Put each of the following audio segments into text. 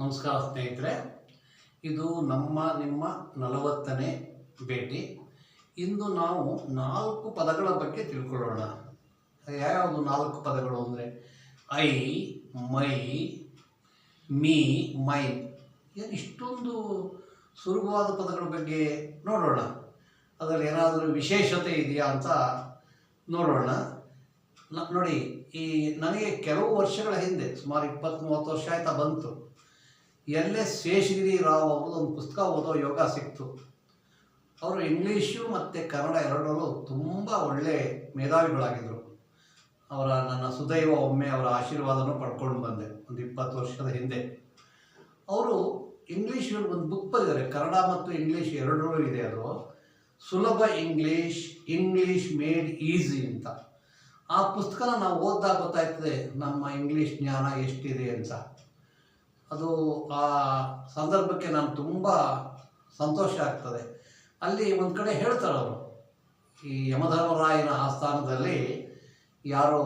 ನಮಸ್ಕಾರ ಸ್ನೇಹಿತರೆ, ಇದು ನಿಮ್ಮ 40ನೇ ಭೇಟಿ. ಇಂದು ನಾವು 4 ಪದಗಳ ಬಗ್ಗೆ ತಿಳ್ಕೊಳ್ಳೋಣ. ಯಾವ್ಯಾವುದು 4 ಪದಗಳು ಅಂದರೆ ಐ, ಮೈ, ಮೀ, ಮೈನ್. ಏನು ಇಷ್ಟೊಂದು ಸುಲಭವಾದ ಪದಗಳ ಬಗ್ಗೆ ನೋಡೋಣ. ಅದರಲ್ಲಿ ಏನಾದರೂ ವಿಶೇಷತೆ ಇದೆಯಾ ಅಂತ ನೋಡೋಣ. ನೋಡಿ, ನನಗೆ ಕೆಲವು ವರ್ಷಗಳ ಹಿಂದೆ, ಸುಮಾರು 20-30 ವರ್ಷ ಆಯ್ತಾ ಬಂತು, LS ಶೇಷಗಿರಿ ರಾವ್ ಅವ್ರದ್ದು ಒಂದು ಪುಸ್ತಕ ಓದೋ ಯೋಗ ಸಿಕ್ತು. ಅವರು ಇಂಗ್ಲೀಷು ಮತ್ತು ಕನ್ನಡ ಎರಡರಲ್ಲೂ ತುಂಬ ಒಳ್ಳೆ ಮೇಧಾವಿಗಳಾಗಿದ್ದರು. ನನ್ನ ಸುದೈವ ಒಮ್ಮೆ ಅವರ ಆಶೀರ್ವಾದನೂ ಪಡ್ಕೊಂಡು ಬಂದೆ ಒಂದು 20 ವರ್ಷದ ಹಿಂದೆ. ಅವರು ಇಂಗ್ಲೀಷಲ್ಲಿ ಒಂದು ಬುಕ್ ಬರೆದಿದ್ದಾರೆ, ಕನ್ನಡ ಮತ್ತು ಇಂಗ್ಲೀಷ್ ಎರಡರಲ್ಲೂ ಇದೆ. ಅದು ಸುಲಭ ಇಂಗ್ಲೀಷ್ ಮೇಡ್ ಈಸಿ ಅಂತ. ಆ ಪುಸ್ತಕನ ನಾವು ಓದಿದಾಗ ಗೊತ್ತಾಯ್ತದೆ ನಮ್ಮ ಇಂಗ್ಲೀಷ್ ಜ್ಞಾನ ಎಷ್ಟಿದೆ ಅಂತ. ಅದು ಆ ಸಂದರ್ಭಕ್ಕೆ ನಾನು ತುಂಬ ಸಂತೋಷ ಆಗ್ತದೆ. ಅಲ್ಲಿ ಒಂದು ಕಡೆ ಹೇಳ್ತಾರೆ ಅವರು, ಈ ಯಮಧರ್ಮರಾಯನ ಆಸ್ಥಾನದಲ್ಲಿ ಯಾರು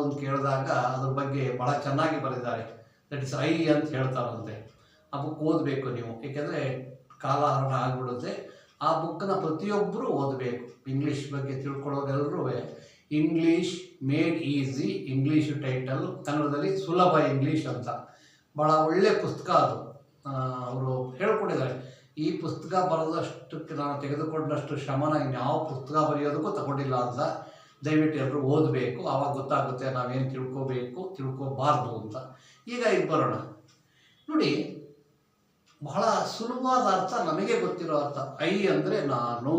ಅಂತ ಕೇಳಿದಾಗ ಅದ್ರ ಬಗ್ಗೆ ಭಾಳ ಚೆನ್ನಾಗಿ ಬರೆದಿದ್ದಾರೆ. ದಟ್ ಇಸ್ ಐ ಅಂತ ಹೇಳ್ತಾರಂತೆ. ಆ ಬುಕ್ ಓದಬೇಕು ನೀವು, ಏಕೆಂದರೆ ಕಾಲಹರಣ ಆಗಿಬಿಡುತ್ತೆ. ಆ ಬುಕ್ಕನ್ನ ಪ್ರತಿಯೊಬ್ಬರು ಓದಬೇಕು. ಇಂಗ್ಲೀಷ್ ಬಗ್ಗೆ ತಿಳ್ಕೊಳ್ಳೋರೆಲ್ಲರೂ English made easy, English title, ಕನ್ನಡದಲ್ಲಿ ಸುಲಭ ಇಂಗ್ಲೀಷ್ ಅಂತ. ಭಾಳ ಒಳ್ಳೆಯ ಪುಸ್ತಕ ಅದು. ಅವರು ಹೇಳ್ಕೊಟ್ಟಿದ್ದಾರೆ, ಈ ಪುಸ್ತಕ ಬರೆದಷ್ಟಕ್ಕೆ ನಾನು ತೆಗೆದುಕೊಂಡಷ್ಟು ಶ್ರಮನ ಇನ್ಯಾವ ಪುಸ್ತಕ ಬರೆಯೋದಕ್ಕೂ ತಗೊಂಡಿಲ್ಲ ಅಂತ. ದಯವಿಟ್ಟು ಎಲ್ಲರೂ ಓದಬೇಕು, ಆವಾಗ ಗೊತ್ತಾಗುತ್ತೆ ನಾವೇನು ತಿಳ್ಕೋಬಾರ್ದು ಅಂತ. ಈಗ ಇದು ಬರೋಣ. ನೋಡಿ, ಬಹಳ ಸುಲಭವಾದ ಅರ್ಥ, ನಮಗೆ ಗೊತ್ತಿರೋ ಅರ್ಥ. ಐ ಅಂದರೆ ನಾನು,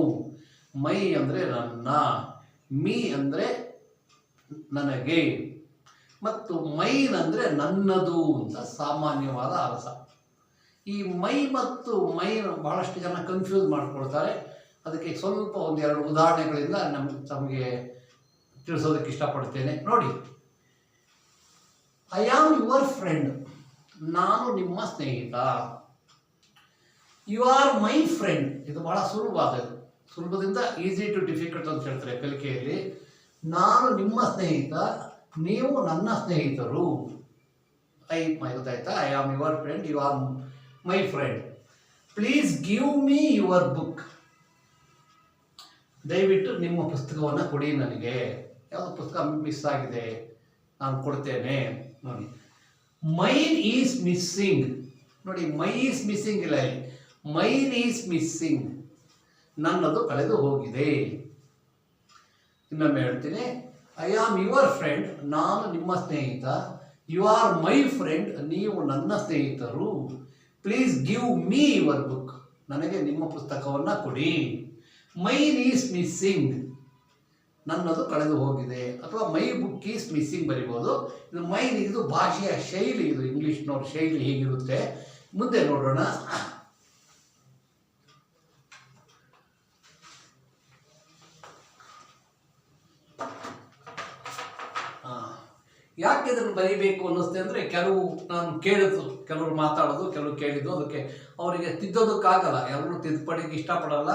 ಮೈ ಅಂದರೆ ನನ್ನ, ಮೀ ಅಂದರೆ ನನಗೆ, ಮತ್ತು ಮೈನ್ ಅಂದರೆ ನನ್ನದು ಅಂತ ಸಾಮಾನ್ಯವಾದ ಅರ್ಥ. ಈ ಮೈ ಮತ್ತು ಮೈನ್ ಬಹಳಷ್ಟು ಜನ ಕನ್ಫ್ಯೂಸ್ ಮಾಡ್ಕೊಳ್ತಾರೆ. ಅದಕ್ಕೆ ಸ್ವಲ್ಪ ಒಂದೆರಡು ಉದಾಹರಣೆಗಳಿಂದ ತಮಗೆ ತಿಳಿಸೋದಕ್ಕೆ ಇಷ್ಟಪಡ್ತೇನೆ. ನೋಡಿ, ಐ ಆಮ್ ಯುವರ್ ಫ್ರೆಂಡ್, ನಾನು ನಿಮ್ಮ ಸ್ನೇಹಿತ. ಯು ಆರ್ ಮೈ ಫ್ರೆಂಡ್, ಇದು ಬಹಳ ಸುಲಭವಾದದ್ದು. ಸುಲಭದಿಂದ ಈಸಿ ಟು ಡಿಫಿಕಲ್ಟ್ ಅಂತ ಹೇಳ್ತಾರೆ ಕಲಿಕೆಯಲ್ಲಿ. ನಾನು ನಿಮ್ಮ ಸ್ನೇಹಿತ, ನೀವು ನನ್ನ ಸ್ನೇಹಿತರು. ಗೊತ್ತಾಯ್ತಾ? I am your friend, you are my friend. Please give me your book, ದಯವಿಟ್ಟು ನಿಮ್ಮ ಪುಸ್ತಕವನ್ನು ಕೊಡಿ ನನಗೆ. ಯಾವುದೋ ಪುಸ್ತಕ ಮಿಸ್ ಆಗಿದೆ, ನಾನು ಕೊಡ್ತೇನೆ. ನೋಡಿ, ಮೈನ್ ಈಸ್ ಮಿಸ್ಸಿಂಗ್. ನೋಡಿ, ಮೈ ಈಸ್ ಮಿಸ್ಸಿಂಗ್ ಇಲ್ಲ, ಮೈನ್ ಈಸ್ ಮಿಸ್ಸಿಂಗ್, ನನ್ನದು ಕಳೆದು ಹೋಗಿದೆ. ಇನ್ನೊಮ್ಮೆ ಹೇಳ್ತೀನಿ, ಐ ಆಮ್ ಯುವರ್ ಫ್ರೆಂಡ್, ನಾನು ನಿಮ್ಮ ಸ್ನೇಹಿತ. ಯು ಆರ್ ಮೈ ಫ್ರೆಂಡ್, ನೀವು ನನ್ನ ಸ್ನೇಹಿತರು. Please give me your book, ನನಗೆ ನಿಮ್ಮ ಪುಸ್ತಕವನ್ನು ಕೊಡಿ. ಮೈನ್ ಈಸ್ ಮಿಸ್ಸಿಂಗ್, ನನ್ನದು ಕಳೆದು ಹೋಗಿದೆ. ಅಥವಾ ಮೈ ಬುಕ್ ಈಸ್ ಮಿಸ್ಸಿಂಗ್ ಬರಿಬೋದು. ಇದು ಮೈನ್, ಇದು ಭಾಷೆಯ ಶೈಲಿ, ಇದು ಇಂಗ್ಲೀಷ್ನವ್ರ ಶೈಲಿ ಹೀಗಿರುತ್ತೆ. ಮುಂದೆ ನೋಡೋಣ. ಯಾಕೆ ಇದನ್ನು ಬರೀಬೇಕು ಅನ್ನಿಸ್ತೆ ಅಂದರೆ, ನಾನು ಕೇಳಿದ್ದು, ಕೆಲವರು ಮಾತಾಡೋದು, ಕೆಲವರು ಕೇಳಿದ್ದು, ಅದಕ್ಕೆ ಅವರಿಗೆ ತಿದ್ದೋದಕ್ಕಾಗಲ್ಲ. ಎಲ್ಲರೂ ತಿದ್ದುಪಡಿಗೆ ಇಷ್ಟಪಡಲ್ಲ.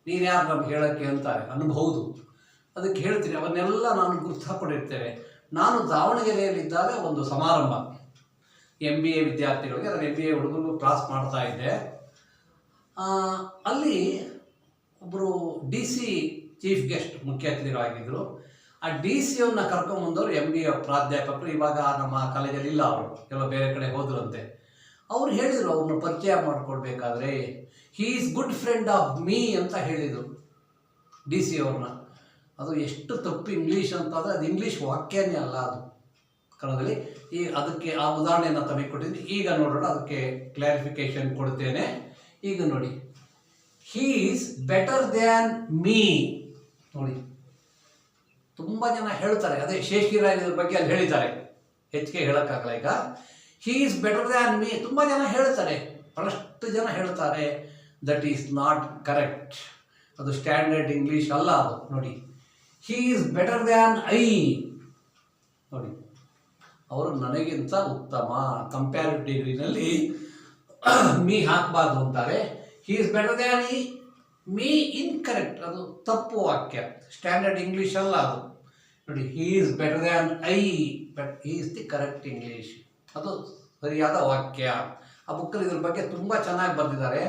ನೀನು ಯಾರು ನಮ್ಗೆ ಹೇಳೋಕ್ಕೆ ಅಂತಾರೆ ಅನ್ಬಹುದು. ಅದಕ್ಕೆ ಹೇಳ್ತೀನಿ, ಅವನ್ನೆಲ್ಲ ನಾನು ಗುರುತಿಸಿಕೊಂಡಿರ್ತೇನೆ. ನಾನು ದಾವಣಗೆರೆಯಲ್ಲಿದ್ದಾಗ ಒಂದು ಸಮಾರಂಭ, MBA ವಿದ್ಯಾರ್ಥಿಗಳಿಗೆ, ಅದನ್ನು MBA ಹುಡುಗರು ಕ್ಲಾಸ್ ಮಾಡ್ತಾ ಇದ್ದೆ. ಅಲ್ಲಿ ಒಬ್ಬರು DC ಚೀಫ್ ಗೆಸ್ಟ್ ಮುಖ್ಯ ಅತಿಥಿಗಳಾಗಿದ್ದರು. ಆ DC ಅವ್ರನ್ನ ಕರ್ಕೊಂಬಂದವರು MBA ಪ್ರಾಧ್ಯಾಪಕರು. ಇವಾಗ ನಮ್ಮ ಕಾಲೇಜಲ್ಲಿ ಇಲ್ಲ, ಅವರು ಕೆಲವು ಬೇರೆ ಕಡೆ ಹೋದ್ರಂತೆ. ಅವ್ರು ಹೇಳಿದರು, ಅವ್ರನ್ನ ಪರಿಚಯ ಮಾಡಿಕೊಡ್ಬೇಕಾದ್ರೆ, he is good friend of me ಅಂತ ಹೇಳಿದರು DC ಅವ್ರನ್ನ. ಅದು ಎಷ್ಟು ತಪ್ಪು ಇಂಗ್ಲೀಷ್ ಅಂತಂದರೆ, ಅದು ಇಂಗ್ಲೀಷ್ ವಾಕ್ಯನೇ ಅಲ್ಲ, ಅದು ಕನ್ನಡದಲ್ಲಿ. ಅದಕ್ಕೆ ಆ ಉದಾಹರಣೆಯನ್ನು ತಮಗೆ ಕೊಟ್ಟಿದ್ದೀನಿ. ಈಗ ನೋಡೋಣ, ಅದಕ್ಕೆ ಕ್ಲಾರಿಫಿಕೇಶನ್ ಕೊಡ್ತೇನೆ. ಈಗ ನೋಡಿ, he is better than me. ನೋಡಿ, ತುಂಬ ಜನ ಹೇಳ್ತಾರೆ, ಅದೇ ಶೇಷಗಿರಿ ಬಗ್ಗೆ ಅಲ್ಲಿ ಹೇಳಿದ್ದಾರೆ, ಹೆಚ್ಚಿಗೆ ಹೇಳೋಕ್ಕಾಗಲ್ಲ. ಈಗ he is better than me ತುಂಬ ಜನ ಹೇಳ್ತಾರೆ, ಬಹಳಷ್ಟು ಜನ ಹೇಳ್ತಾರೆ. ದಟ್ ಈಸ್ ನಾಟ್ ಕರೆಕ್ಟ್, ಅದು ಸ್ಟ್ಯಾಂಡರ್ಡ್ ಇಂಗ್ಲೀಷ್ ಅಲ್ಲ ಅದು. ನೋಡಿ, he is better than I. ನೋಡಿ, ಅವರು ನನಗಿಂತ ಉತ್ತಮ. ಕಂಪ್ಯಾರಿಟಿವ್ ಡಿಗ್ರಿನಲ್ಲಿ ಮೀ ಹಾಕಬಾರ್ದು ಅಂತಾರೆ. He is better than me incorrect, ಅದು ತಪ್ಪು ವಾಕ್ಯ, ಸ್ಟ್ಯಾಂಡರ್ಡ್ ಇಂಗ್ಲೀಷ್ ಅಲ್ಲ ಅದು. ನೋಡಿ, he is better than I, but he is the correct English, ಅದು ಸರಿಯಾದ ವಾಕ್ಯ. ಆ ಬುಕ್ಕಲ್ಲಿ ಇದ್ರ ಬಗ್ಗೆ ತುಂಬ ಚೆನ್ನಾಗಿ ಬರೆದಿದ್ದಾರೆ,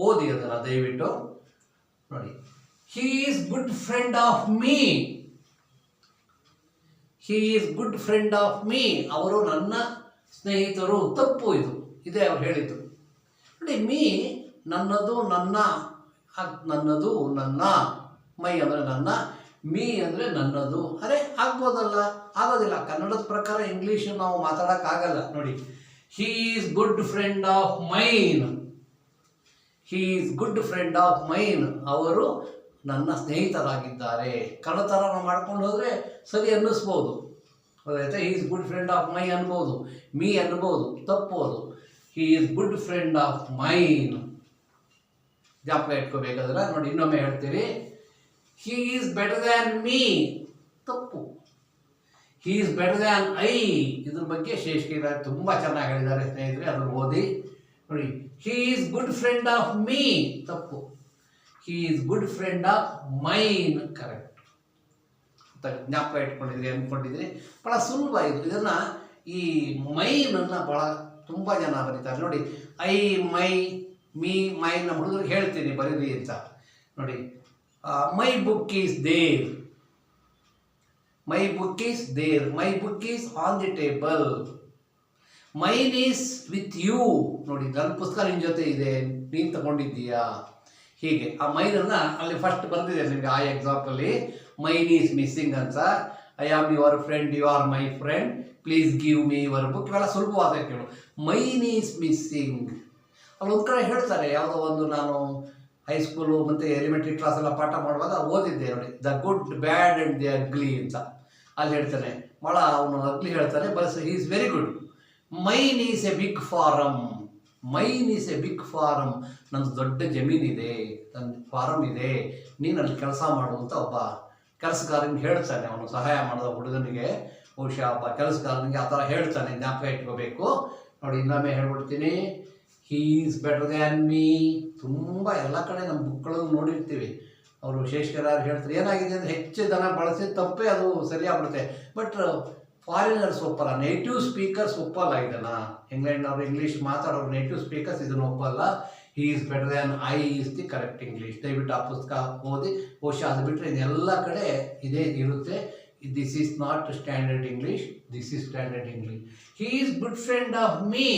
ಓದಿ ಅದನ್ನು ದಯವಿಟ್ಟು ನೋಡಿ. He is good friend of me. He is good friend of me. ಅವರು ನನ್ನ ಸ್ನೇಹಿತರು. ತಪ್ಪು ಇದು, ಇದೇ ಅವ್ರು ಹೇಳಿದ್ದು ನೋಡಿ. ಮೀ ನನ್ನದು, ನನ್ನದು, ನನ್ನ. ಮೈ ಅಂದರೆ ನನ್ನ, ಮೀ ಅಂದರೆ ನನ್ನದು. ಅರೆ ಆಗ್ಬೋದಲ್ಲ? ಆಗೋದಿಲ್ಲ. ಕನ್ನಡದ ಪ್ರಕಾರ ಇಂಗ್ಲೀಷು ನಾವು ಮಾತಾಡೋಕ್ಕಾಗಲ್ಲ ನೋಡಿ. He is good friend of main. He is good friend of main. ಅವರು ನನ್ನ ಸ್ನೇಹಿತರಾಗಿದ್ದಾರೆ. ಕನ್ನಡ ಥರ ನಾವು ಮಾಡ್ಕೊಂಡು ಹೋದರೆ ಸರಿ ಅನ್ನಿಸ್ಬೋದು, ಗೊತ್ತಾಯ್ತಾ? He is good friend of my ಅನ್ಬೋದು, ಮೀ ಅನ್ಬೋದು. ತಪ್ಪು ಅದು. He is good friend of mine. ಜ್ಞಾಪಕ ಇಟ್ಕೋಬೇಕಾದ್ರೆ ನೋಡಿ, ಇನ್ನೊಮ್ಮೆ ಹೇಳ್ತೀರಿ. He is better than me. ತಪ್ಪು. He is better than I. ಇದ್ರ ಬಗ್ಗೆ ಶೇಷಗಿರಿ ತುಂಬ ಚೆನ್ನಾಗಿ ಹೇಳಿದ್ದಾರೆ ಸ್ನೇಹಿತರೆ, ಅದನ್ನು ಓದಿ ನೋಡಿ. He is good friend of me. ತಪ್ಪು. He is good friend of mine. Correct. ಜ್ಞಾಪಕ ಇಟ್ಕೊಂಡಿದ್ರಿ ಅಂದ್ಕೊಂಡಿದ್ರಿ. ಭಾಳ ಸುಲಭ ಇದು. ಇದನ್ನು ಈ ಮೈನನ್ನು ಭಾಳ ತುಂಬ ಜನ ಬರೀತಾರೆ ನೋಡಿ. I, my, me, my. ನಮ್ಮ ಹುಡುಗರಿಗೆ ಹೇಳ್ತೀನಿ ಬರೀರಿ ಅಂತ ನೋಡಿ. My book is there. My book is there. My book is on the table. Mine is with you. ನೋಡಿ, ನನ್ನ ಪುಸ್ತಕ ನಿನ್ನ ಜೊತೆ ಇದೆ, ನೀನು ತಗೊಂಡಿದ್ದೀಯಾ? ಹೀಗೆ ಆ ಮೈನನ್ನು ಅಲ್ಲಿ ಫಸ್ಟ್ ಬರೆದಿದೆ ನಿಮಗೆ ಆ ಎಕ್ಸಾಂಪಲ್ಲಿ. ಮೈನ್ ಈಸ್ ಮಿಸ್ಸಿಂಗ್ ಅಂತ. I am your friend, you are my friend, please give me your book. ಇವೆಲ್ಲ ಸುಲಭವಾದ ಕೇಳು. Mine is missing. ಅಲ್ಲಿ ಒಂದು ಕಡೆ ಹೇಳ್ತಾರೆ, ಯಾವುದೋ ಒಂದು ನಾನು ಹೈಸ್ಕೂಲು ಮತ್ತು ಎಲಿಮೆಂಟ್ರಿ ಕ್ಲಾಸೆಲ್ಲ ಪಾಠ ಮಾಡುವಾಗ ಓದಿದ್ದೆ ನೋಡಿ. The good, bad and the ugly ಅಂತ. ಅಲ್ಲಿ ಹೇಳ್ತಾನೆ, ಭಾಳ ಅವನು ಅಗ್ಲಿ ಹೇಳ್ತಾನೆ, ಬಸ್ he is very good. Mine is a big farm. Mine is a big farm. ನನ್ನ ದೊಡ್ಡ ಜಮೀನಿದೆ, ನನ್ನ ಫಾರಮ್ ಇದೆ, ನೀನು ಅಲ್ಲಿ ಕೆಲಸ ಮಾಡು ಅಂತ ಒಬ್ಬ ಕೆಲಸಗಾರನಿಗೆ ಹೇಳ್ತಾನೆ. ಅವನು ಸಹಾಯ ಮಾಡಿದ ಹುಡುಗನಿಗೆ, ಬಹುಶಃ ಒಬ್ಬ ಕೆಲಸಗಾರನಿಗೆ ಆ ಥರ ಹೇಳ್ತಾನೆ. ಜ್ಞಾಪಕ ಇಟ್ಕೋಬೇಕು ನೋಡಿ. ಇನ್ನೊಮ್ಮೆ ಹೇಳ್ಬಿಡ್ತೀನಿ. ಹಿ ಈಸ್ ಬೆಟರ್ ದ್ಯಾನ್ ಮೀ. ತುಂಬ ಎಲ್ಲ ಕಡೆ ನಮ್ಮ ಬುಕ್ಗಳನ್ನು ನೋಡಿರ್ತೀವಿ. ಅವರು ಶೇಷಗಿರಿ ಹೇಳ್ತಾರೆ, ಏನಾಗಿದೆ ಅಂದರೆ ಹೆಚ್ಚು ಜನ ಬಳಸಿದ ತಪ್ಪೇ ಅದು ಸರಿಯಾಗ್ಬಿಡುತ್ತೆ. ಬಟ್ ಫಾರಿನರ್ಸ್ ಒಪ್ಪಲ್ಲ, ನೇಟಿವ್ ಸ್ಪೀಕರ್ಸ್ ಒಪ್ಪಲ್ಲ ಇದನ್ನು. ಇಂಗ್ಲೆಂಡ್ನವರು ಇಂಗ್ಲೀಷ್ ಮಾತಾಡೋರು ನೇಟಿವ್ ಸ್ಪೀಕರ್ಸ್ ಇದನ್ನು ಒಪ್ಪಲ್ಲ. ಹಿ is better than I is the correct English. ದಯವಿಟ್ಟು ಆ ಪುಸ್ತಕ ಓದಿ. ಬಹುಶಃ ಅದು ಬಿಟ್ಟರೆ ಇದೆಲ್ಲ ಕಡೆ ಇದೇ ಇರುತ್ತೆ. This is not standard English, this is standard English. He is good friend of me.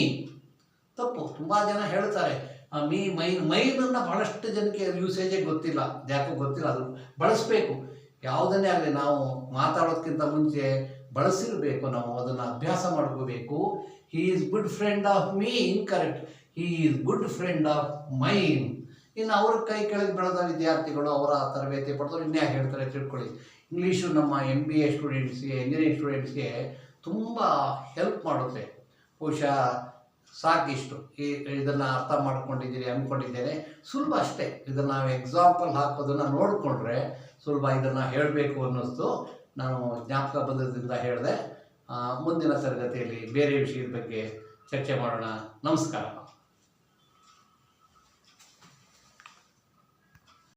ತಪ್ಪು. ತುಂಬ ಜನ ಹೇಳ್ತಾರೆ ಮೀ, ಮೈನ್. ಮೈನನ್ನು ಭಾಳಷ್ಟು ಜನಕ್ಕೆ ಯೂಸೇಜೇ ಗೊತ್ತಿಲ್ಲ, ಯಾಕೋ ಗೊತ್ತಿಲ್ಲ. ಅದು ಬಳಸಬೇಕು. ಯಾವುದನ್ನೇ ಆಗಲಿ ನಾವು ಮಾತಾಡೋದಕ್ಕಿಂತ ಮುಂಚೆ ಬಳಸಿರಬೇಕು, ನಾವು ಅದನ್ನು ಅಭ್ಯಾಸ ಮಾಡ್ಕೋಬೇಕು. ಹಿ is good friend of me. Incorrect. He is good friend of main. ಇನ್ನು ಅವ್ರ ಕೈ ಕೆಳಗೆ ಬೆಳೆದ ವಿದ್ಯಾರ್ಥಿಗಳು, ಅವರ ತರಬೇತಿ ಪಡೆದವರು ಇನ್ಯಾಕೆ ಹೇಳ್ತಾರೆ ತಿಳ್ಕೊಳ್ಳಿ. ಇಂಗ್ಲೀಷು ನಮ್ಮ MBA ಸ್ಟೂಡೆಂಟ್ಸ್ಗೆ, ಇಂಜಿನಿಯರಿಂಗ್ ಸ್ಟೂಡೆಂಟ್ಸ್ಗೆ ತುಂಬ ಹೆಲ್ಪ್ ಮಾಡುತ್ತೆ. ಬಹುಶಃ ಸಾಕಿಷ್ಟು ಇದನ್ನು ಅರ್ಥ ಮಾಡ್ಕೊಂಡಿದ್ದೀರಿ ಅಂದ್ಕೊಂಡಿದ್ದೇನೆ. ಸುಲಭ ಅಷ್ಟೇ. ಇದನ್ನು ನಾವು ಎಕ್ಸಾಂಪಲ್ ಹಾಕೋದನ್ನು ನೋಡಿಕೊಂಡ್ರೆ ಸುಲಭ. ಇದನ್ನು ಹೇಳಬೇಕು ಅನ್ನಿಸ್ತು, ನಾನು ಜ್ಞಾಪಕ ಬಂದದ್ರಿಂದ ಹೇಳಿದೆ. ಮುಂದಿನ ತರಗತಿಯಲ್ಲಿ ಬೇರೆ ವಿಷಯದ ಬಗ್ಗೆ ಚರ್ಚೆ ಮಾಡೋಣ. ನಮಸ್ಕಾರ.